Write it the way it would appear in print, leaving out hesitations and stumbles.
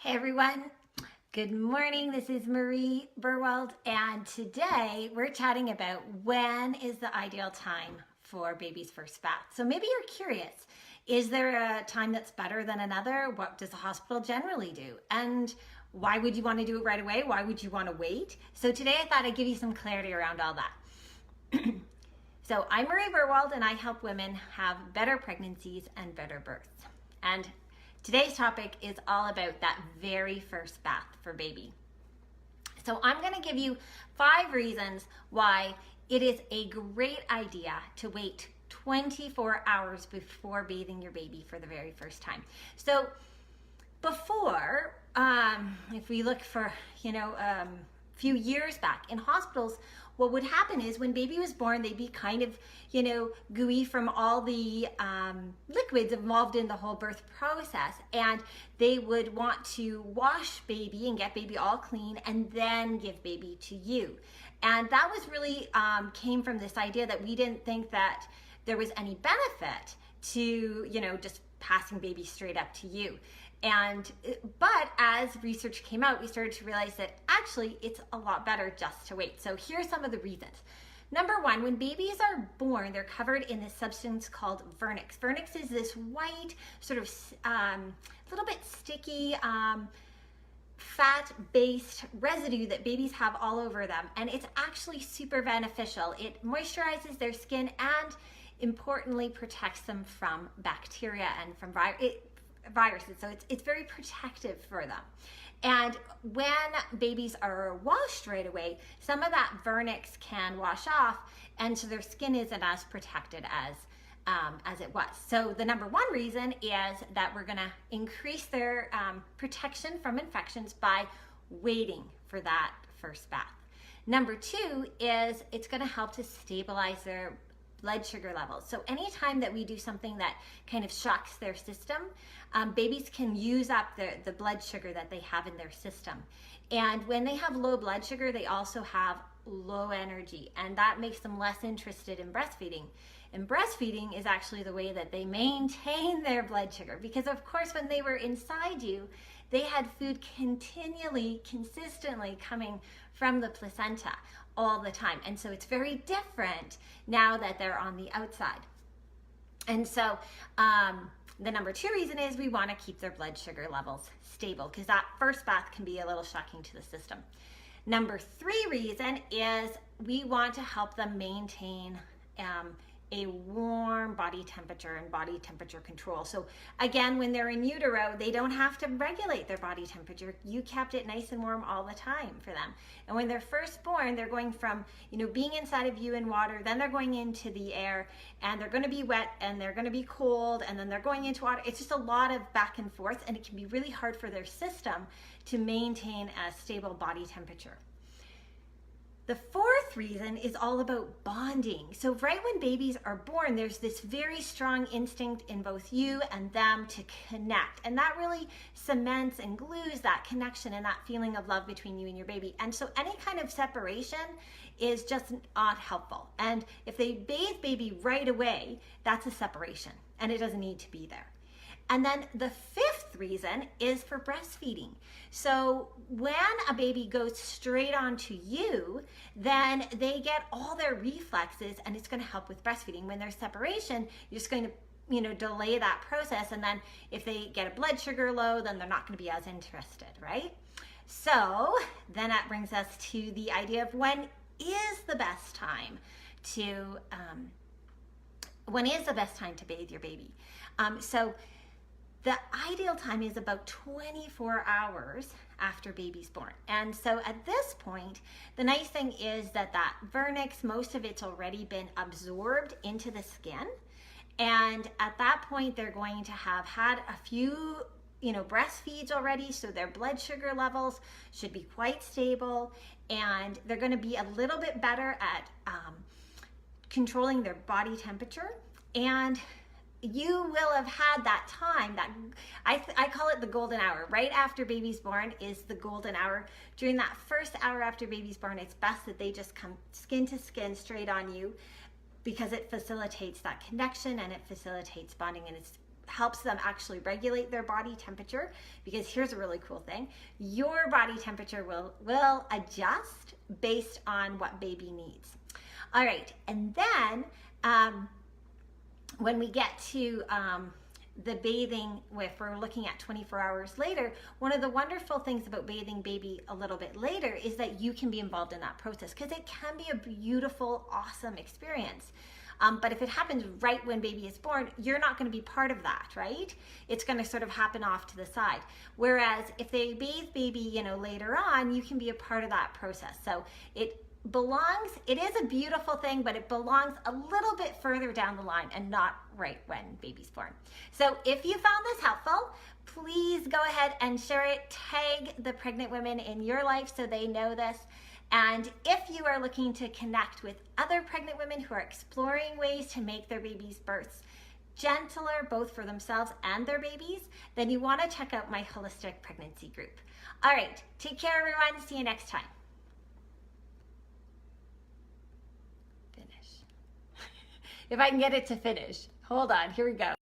Hey everyone, good morning. This is Marie Burwald, and today we're chatting about when is the ideal time for baby's first bath. So maybe you're curious, is there a time that's better than another? What does the hospital generally do? And why would you want to do it right away? Why would you want to wait? So today I thought I'd give you some clarity around all that. So I'm Marie Burwald, and I help women have better pregnancies and better births. And today's topic is all about that very first bath for baby. So I'm going to give you 5 reasons why it is a great idea to wait 24 hours before bathing your baby for the very first time. So before, if we look for, few years back in hospitals, what would happen is when baby was born, they'd be kind of, gooey from all the liquids involved in the whole birth process. And they would want to wash baby and get baby all clean and then give baby to you. And that was really came from this idea that we didn't think that there was any benefit to, just passing baby straight up to you. But as research came out, we started to realize that actually it's a lot better just to wait. So here's some of the reasons. Number 1, when babies are born, they're covered in this substance called vernix. Vernix is this white, sort of little bit sticky, fat-based residue that babies have all over them. And it's actually super beneficial. It moisturizes their skin and importantly protects them from bacteria and from viruses, so it's very protective for them. And when babies are washed right away, some of that vernix can wash off, and so their skin isn't as protected as it was. So the number 1 reason is that we're going to increase their protection from infections by waiting for that first bath. Number 2 is it's going to help to stabilize their blood sugar levels. So anytime that we do something that kind of shocks their system, babies can use up the blood sugar that they have in their system. And when they have low blood sugar, they also have low energy, and that makes them less interested in breastfeeding. And breastfeeding is actually the way that they maintain their blood sugar, because of course when they were inside you, they had food continually, consistently coming from the placenta all the time. And so it's very different now that they're on the outside. And so the number 2 reason is we want to keep their blood sugar levels stable, because that first bath can be a little shocking to the system. Number 3 reason is we want to help them maintain a warm body temperature and body temperature control. So again, when they're in utero, they don't have to regulate their body temperature. You kept it nice and warm all the time for them. And when they're first born, they're going from, being inside of you in water, then they're going into the air, and they're going to be wet, and they're going to be cold, and then they're going into water. It's just a lot of back and forth, and it can be really hard for their system to maintain a stable body temperature. The 4th reason is all about bonding. So right when babies are born, there's this very strong instinct in both you and them to connect. And that really cements and glues that connection and that feeling of love between you and your baby. And so any kind of separation is just not helpful. And if they bathe baby right away, that's a separation, and it doesn't need to be there. And then the 5th reason is for breastfeeding. So when a baby goes straight onto you, then they get all their reflexes, and it's going to help with breastfeeding. When there's separation, you're just going to delay that process, and then if they get a blood sugar low, then they're not going to be as interested, right? So then that brings us to the idea of when is the best time to bathe your baby. So the ideal time is about 24 hours after baby's born. And so at this point, the nice thing is that vernix, most of it's already been absorbed into the skin. And at that point, they're going to have had a few breastfeeds already, so their blood sugar levels should be quite stable, and they're going to be a little bit better at controlling their body temperature. And you will have had that time, that I call it the golden hour. Right after baby's born is the golden hour. During that first hour after baby's born, it's best that they just come skin to skin straight on you, because it facilitates that connection and it facilitates bonding, and it's helps them actually regulate their body temperature, because here's a really cool thing. Your body temperature will adjust based on what baby needs. All right, and then when we get to the bathing, if we're looking at 24 hours later, one of the wonderful things about bathing baby a little bit later is that you can be involved in that process, because it can be a beautiful, awesome experience. But if it happens right when baby is born, you're not going to be part of that, right? It's going to sort of happen off to the side. Whereas if they bathe baby, later on, you can be a part of that process. So it is a beautiful thing, but it belongs a little bit further down the line and not right when baby's born. So if you found this helpful, please go ahead and share it. Tag the pregnant women in your life so they know this. And if you are looking to connect with other pregnant women who are exploring ways to make their babies' births gentler, both for themselves and their babies, then you want to check out my Holistic Pregnancy Group. All right, take care, everyone. See you next time. If I can get it to finish. Hold on, here we go.